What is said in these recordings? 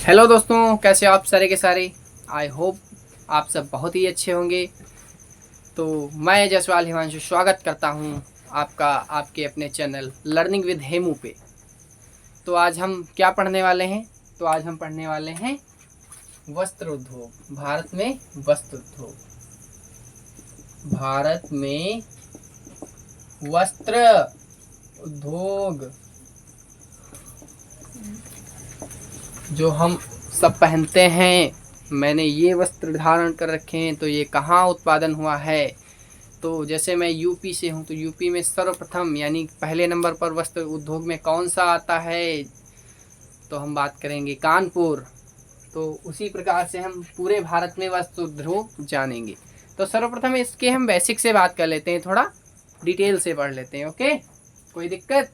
Hello दोस्तों, कैसे हो आप सारे के सारे। आई होप आप सब बहुत ही अच्छे होंगे। तो मैं जसवाल हिमांशु स्वागत करता हूं आपका आपके अपने चैनल लर्निंग विद हेमू पे। तो आज हम क्या पढ़ने वाले हैं? तो आज हम पढ़ने वाले हैं वस्त्र उद्योग। भारत में वस्त्र उद्योग, भारत में वस्त्र उद्योग जो हम सब पहनते हैं। मैंने ये वस्त्र धारण कर रखे हैं, तो ये कहाँ उत्पादन हुआ है? तो जैसे मैं यूपी से हूँ, तो यूपी में सर्वप्रथम यानी पहले नंबर पर वस्त्र उद्योग में कौन सा आता है? तो हम बात करेंगे कानपुर। तो उसी प्रकार से हम पूरे भारत में वस्त्र उद्योग जानेंगे। तो सर्वप्रथम इसके हम बेसिक से बात कर लेते हैं, थोड़ा डिटेल से पढ़ लेते हैं। ओके, कोई दिक्कत?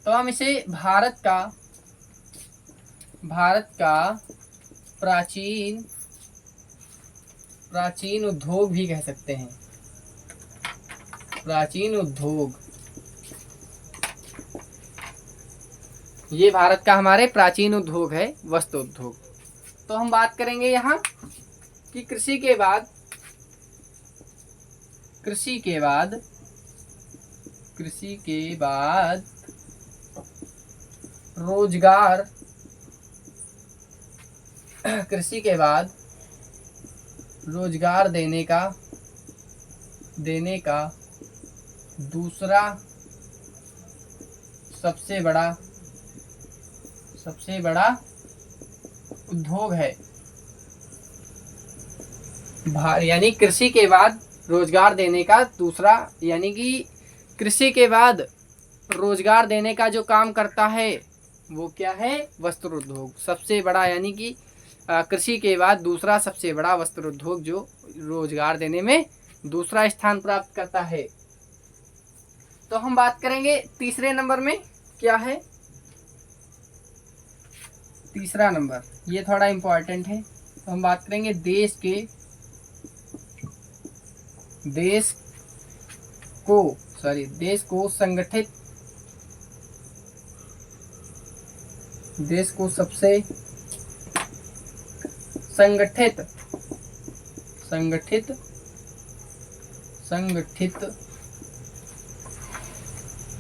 तो हम इसे भारत का प्राचीन उद्योग भी कह सकते हैं। प्राचीन उद्योग, ये भारत का हमारे प्राचीन उद्योग है, वस्त्र उद्योग। तो हम बात करेंगे यहाँ कि कृषि के बाद रोजगार, कृषि के बाद रोजगार देने का दूसरा सबसे बड़ा उद्योग है। यानी कृषि के बाद रोजगार देने का दूसरा, यानी कि कृषि के बाद रोजगार देने का जो काम करता है वो क्या है? वस्त्र उद्योग सबसे बड़ा, यानी कि कृषि के बाद दूसरा सबसे बड़ा वस्त्र उद्योग जो रोजगार देने में दूसरा स्थान प्राप्त करता है। तो हम बात करेंगे तीसरे नंबर में क्या है। तीसरा नंबर ये थोड़ा इंपॉर्टेंट है। तो हम बात करेंगे देश को सबसे संगठित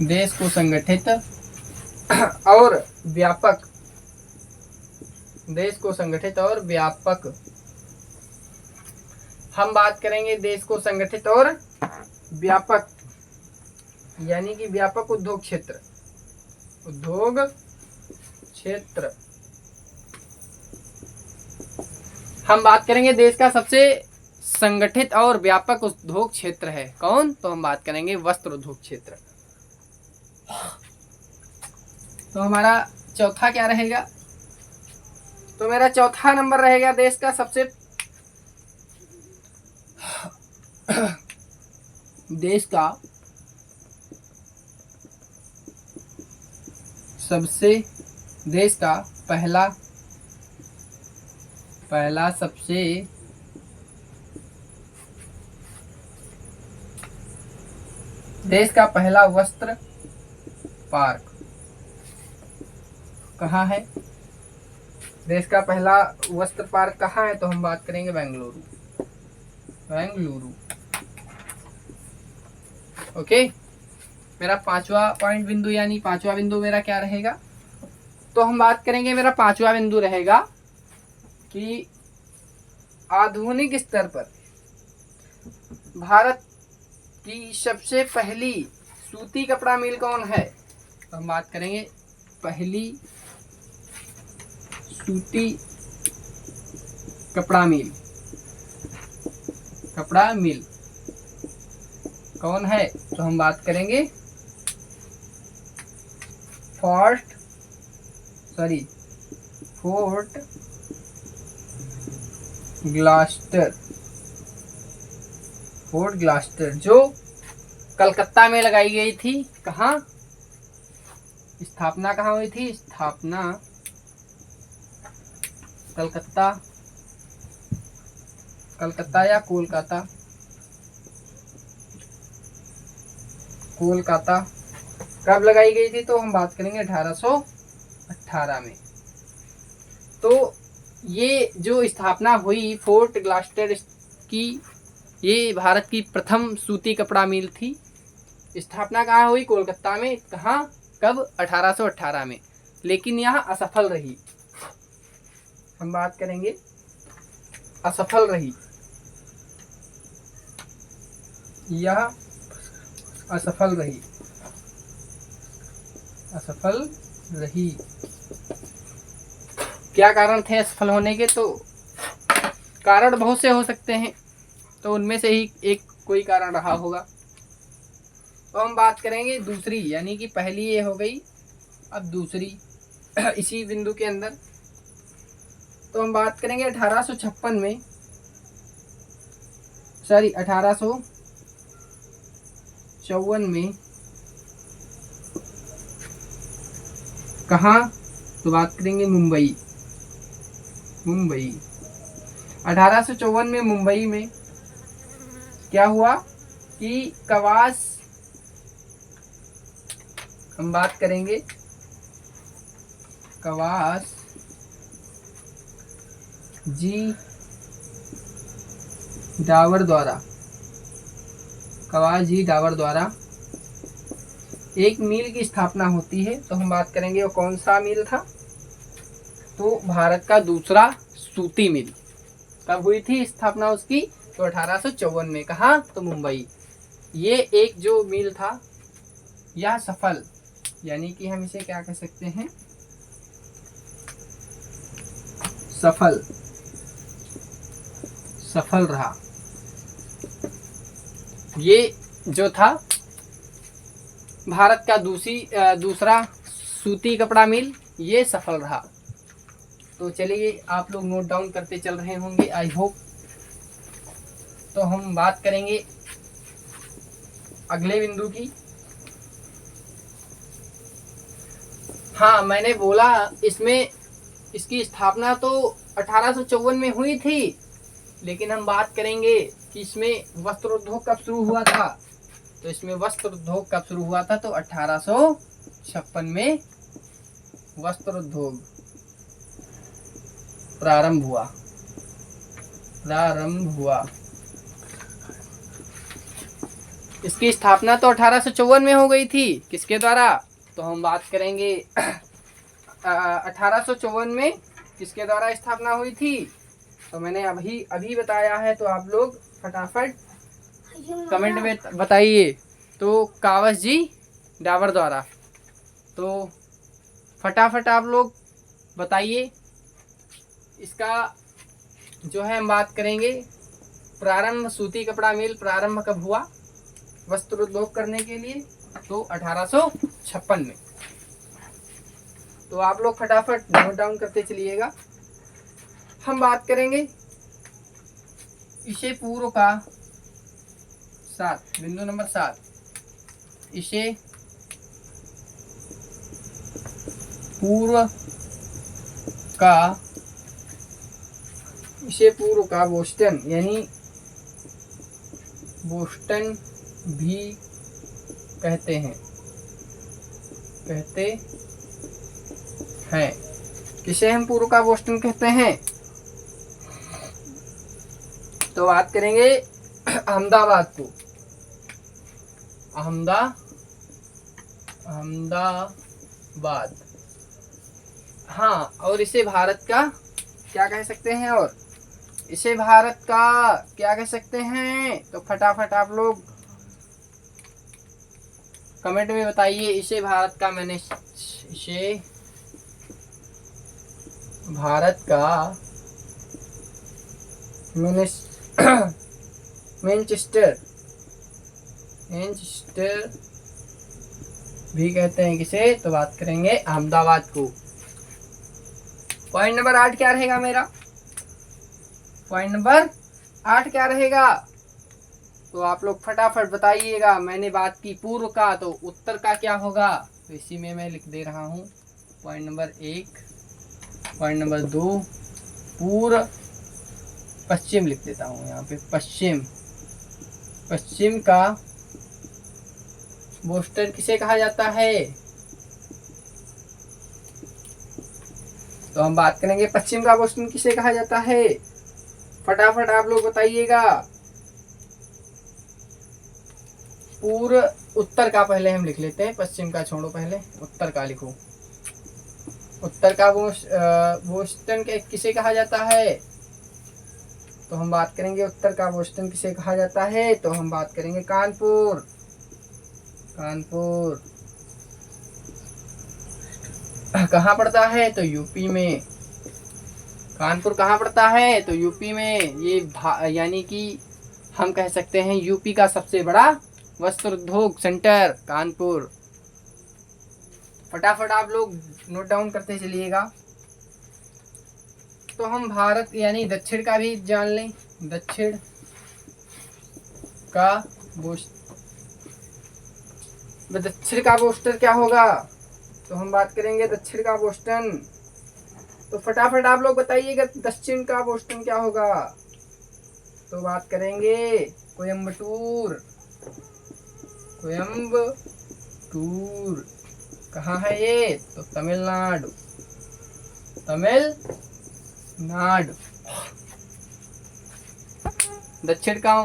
देश को संगठित और व्यापक, हम बात करेंगे देश को संगठित और व्यापक, यानी कि व्यापक उद्योग क्षेत्र। हम बात करेंगे देश का सबसे संगठित और व्यापक उद्योग क्षेत्र है कौन? तो हम बात करेंगे वस्त्र उद्योग क्षेत्र। तो हमारा चौथा क्या रहेगा? तो मेरा चौथा नंबर रहेगा देश का सबसे देश का पहला वस्त्र पार्क कहाँ है? देश का पहला वस्त्र पार्क कहाँ है? तो हम बात करेंगे बेंगलुरु। ओके, मेरा पांचवा पॉइंट बिंदु, यानी पांचवा बिंदु मेरा क्या रहेगा? तो हम बात करेंगे, मेरा पांचवा बिंदु रहेगा कि आधुनिक स्तर पर भारत की सबसे पहली सूती कपड़ा मिल कौन है? तो हम बात करेंगे पहली सूती कपड़ा मिल कौन है? तो हम बात करेंगे फोर्ट ग्लास्टर, जो कलकत्ता में लगाई गई थी। कहाँ स्थापना हुई थी? स्थापना कलकत्ता या कोलकाता कब लगाई गई थी? तो हम बात करेंगे 1818 में। तो ये जो स्थापना हुई फोर्ट ग्लास्टर की, ये भारत की प्रथम सूती कपड़ा मिल थी। स्थापना कहाँ हुई? कोलकाता में। कहाँ? कब? 1818 में। लेकिन यह असफल रही। हम बात करेंगे, असफल रही, यह असफल रही, असफल रही। क्या कारण थे असफल होने के? तो कारण बहुत से हो सकते हैं, तो उनमें से ही एक कोई कारण रहा होगा। तो हम बात करेंगे दूसरी, यानी कि पहली ये हो गई, अब दूसरी इसी बिंदु के अंदर। तो हम बात करेंगे 1856 में, सॉरी 1854 में। कहाँ? तो बात करेंगे मुंबई। मुंबई 1854 में मुंबई में क्या हुआ कि कवास, हम बात करेंगे कवास जी डावर द्वारा, कवास जी डावर द्वारा एक मील की स्थापना होती है। तो हम बात करेंगे वो कौन सा मील था? तो भारत का दूसरा सूती मिल। कब हुई थी स्थापना उसकी? तो 1854 में। कहा? तो मुंबई। ये एक जो मिल था यह सफल, यानी कि हम इसे क्या कह सकते हैं? सफल, सफल रहा। ये जो था भारत का दूसरा सूती कपड़ा मिल, ये सफल रहा। तो चलिए आप लोग नोट डाउन करते चल रहे होंगे, आई होप। तो हम बात करेंगे अगले बिंदु की। हाँ, मैंने बोला इसमें इसकी स्थापना तो 1854 में हुई थी, लेकिन हम बात करेंगे कि इसमें वस्त्र उद्योग कब शुरू हुआ था। तो इसमें वस्त्र उद्योग कब शुरू हुआ था? तो 1856 में वस्त्र उद्योग प्रारंभ हुआ, प्रारंभ हुआ। इसकी स्थापना तो 1854 में हो गई थी। किसके द्वारा? तो हम बात करेंगे 1854 में किसके द्वारा स्थापना हुई थी? तो मैंने अभी अभी बताया है, तो आप लोग फटाफट कमेंट में बताइए। तो कावस जी डावर द्वारा। तो फटाफट आप लोग बताइए। इसका जो है हम बात करेंगे प्रारंभ, सूती कपड़ा मिल प्रारंभ कब हुआ वस्त्र उद्योग करने के लिए? तो 1856 में। तो आप लोग फटाफट नोट डाउन करते चलिएगा। हम बात करेंगे इसे पूर्व का 7, बिंदु नंबर 7, इसे पूर्व का, इसे पूर्व का बोस्टन, यानी बोस्टन भी कहते हैं, कहते हैं। किसे हम पूर्व का बोस्टन कहते हैं? तो बात करेंगे अहमदाबाद को, अहमदाबाद। हाँ, और इसे भारत का क्या कह सकते हैं? और इसे भारत का क्या कह सकते हैं? तो फटाफट आप लोग कमेंट में बताइए। इसे भारत का, मैंने इसे भारत का मैनचेस्टर, मैनचेस्टर भी कहते हैं। किसे? तो बात करेंगे अहमदाबाद को। पॉइंट नंबर 8 क्या रहेगा मेरा? पॉइंट नंबर 8 क्या रहेगा? तो आप लोग फटाफट बताइएगा। मैंने बात की पूर्व का, तो उत्तर का क्या होगा? तो इसी में मैं लिख दे रहा हूँ। पॉइंट नंबर 1, पॉइंट नंबर 2 पूर्व, पश्चिम लिख देता हूँ यहाँ पे, पश्चिम। पश्चिम का बोस्टन किसे कहा जाता है? तो हम बात करेंगे पश्चिम का बोस्टन किसे कहा जाता है, फटाफट आप लोग बताइएगा। पूर्व उत्तर का पहले हम लिख लेते हैं, पश्चिम का छोड़ो, पहले उत्तर का लिखो। उत्तर का बोस्टन किसे कहा जाता है, तो हम बात करेंगे उत्तर का बोस्टन किसे कहा जाता है, तो हम बात करेंगे कानपुर। कानपुर कहाँ पड़ता है, तो यूपी में। कानपुर कहाँ पड़ता है, तो यूपी में। ये यानी कि हम कह सकते हैं यूपी का सबसे बड़ा वस्त्र उद्योग सेंटर कानपुर। फटाफट आप लोग नोट डाउन करते चलिएगा। तो हम भारत यानी दक्षिण का भी जान लें। दक्षिण का दक्षिण का बोस्टन क्या होगा, तो हम बात करेंगे दक्षिण का बोस्टन। तो फटाफट आप लोग बताइएगा दक्षिण का बोस्टन क्या होगा, तो बात करेंगे कोयम्बटूर। कोयम्बटूर कहाँ है ये, तो तमिलनाडु। तमिलनाडु दक्षिण का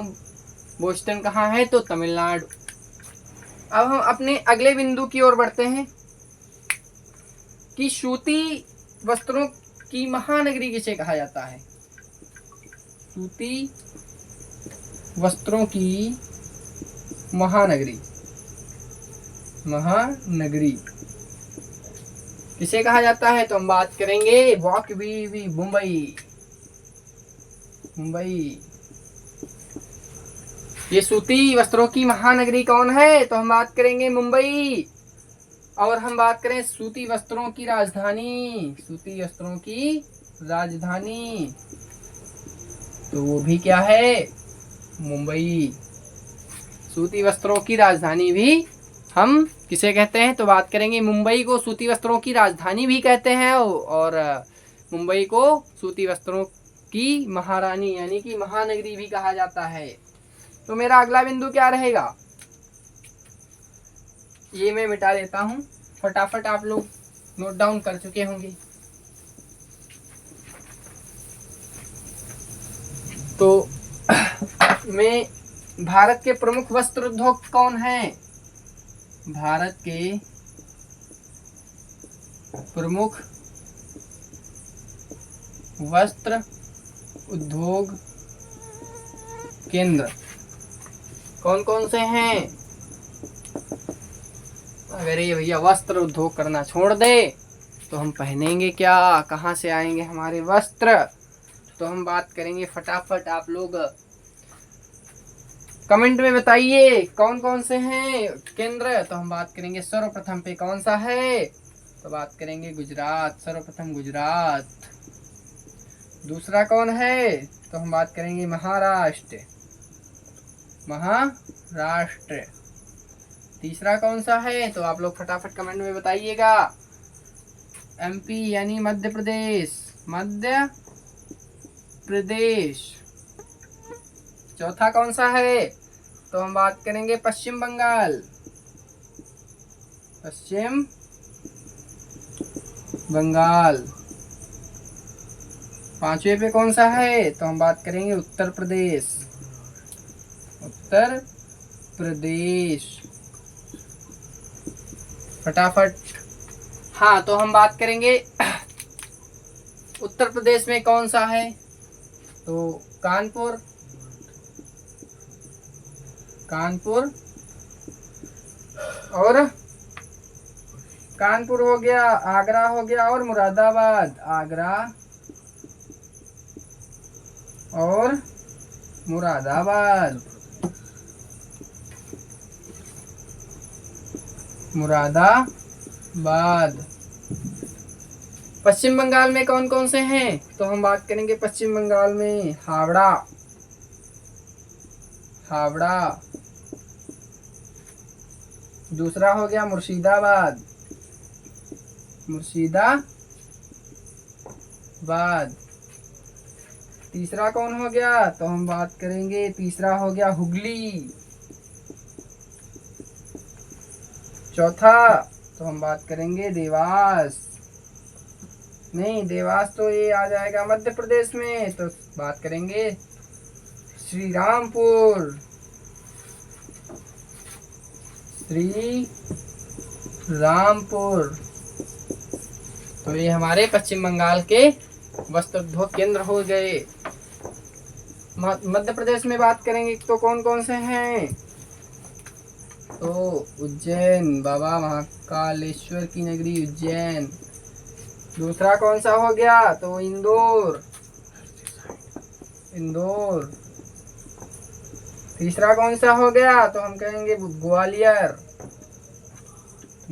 बोस्टन कहाँ है, तो तमिलनाडु। अब हम अपने अगले बिंदु की ओर बढ़ते हैं कि सूती वस्त्रों की महानगरी किसे कहा जाता है। सूती वस्त्रों की महानगरी किसे कहा जाता है, तो हम बात करेंगे मुंबई। ये सूती वस्त्रों की महानगरी कौन है, तो हम बात करेंगे मुंबई। और हम बात करें सूती वस्त्रों की राजधानी, तो वो भी क्या है, मुंबई। सूती वस्त्रों की राजधानी भी हम किसे कहते हैं, तो बात करेंगे मुंबई को सूती वस्त्रों की राजधानी भी कहते हैं, और मुंबई को सूती वस्त्रों की महारानी यानी कि महानगरी भी कहा जाता है। तो मेरा अगला बिंदु क्या रहेगा, ये मैं मिटा देता हूं, फटाफट आप लोग नोट डाउन कर चुके होंगे। तो मैं भारत के प्रमुख वस्त्र उद्योग कौन है, भारत के प्रमुख वस्त्र उद्योग केंद्र कौन कौन से हैं। अगर ये भैया वस्त्र उद्योग करना छोड़ दे तो हम पहनेंगे क्या, कहाँ से आएंगे हमारे वस्त्र। तो हम बात करेंगे, फटाफट आप लोग कमेंट में बताइए कौन कौन से हैं केंद्र। तो हम बात करेंगे सर्वप्रथम पे कौन सा है, तो बात करेंगे गुजरात, सर्वप्रथम गुजरात। दूसरा कौन है, तो हम बात करेंगे महाराष्ट्र। तीसरा कौन सा है, तो आप लोग फटाफट कमेंट में बताइएगा। एमपी यानी मध्य प्रदेश। चौथा कौन सा है, तो हम बात करेंगे पश्चिम बंगाल। पांचवे पे कौन सा है, तो हम बात करेंगे उत्तर प्रदेश। फटाफट, हाँ तो हम बात करेंगे उत्तर प्रदेश में कौन सा है, तो कानपुर और कानपुर हो गया, आगरा हो गया और मुरादाबाद। आगरा और मुरादाबाद। पश्चिम बंगाल में कौन कौन से हैं, तो हम बात करेंगे पश्चिम बंगाल में हावड़ा। दूसरा हो गया मुर्शिदाबाद। तीसरा कौन हो गया, तो हम बात करेंगे, तीसरा हो गया हुगली। चौथा तो हम बात करेंगे देवास। नहीं, देवास तो ये आ जाएगा मध्य प्रदेश में। तो बात करेंगे श्री रामपुर। श्री रामपुर, तो ये हमारे पश्चिम बंगाल के वस्त्र उद्योग केंद्र हो गए। मध्य प्रदेश में बात करेंगे तो कौन कौन से हैं? तो उज्जैन, बाबा महाकालेश्वर की नगरी उज्जैन। दूसरा कौन सा हो गया? तो इंदौर। इंदौर। तीसरा कौन सा हो गया? तो हम कहेंगे ग्वालियर।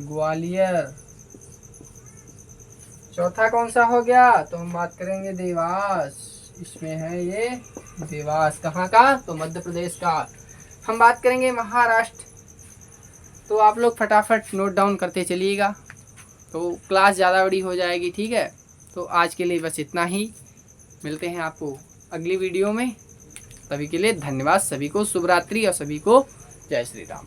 ग्वालियर। चौथा कौन सा हो गया? तो हम बात करेंगे देवास। इसमें है ये देवास, कहाँ का? तो मध्य प्रदेश का। हम बात करेंगे महाराष्ट्र। तो आप लोग फटाफट नोट डाउन करते चलिएगा, तो क्लास ज़्यादा बड़ी हो जाएगी, ठीक है। तो आज के लिए बस इतना ही, मिलते हैं आपको अगली वीडियो में। सभी के लिए धन्यवाद, सभी को शुभ रात्रि और सभी को जय श्री राम।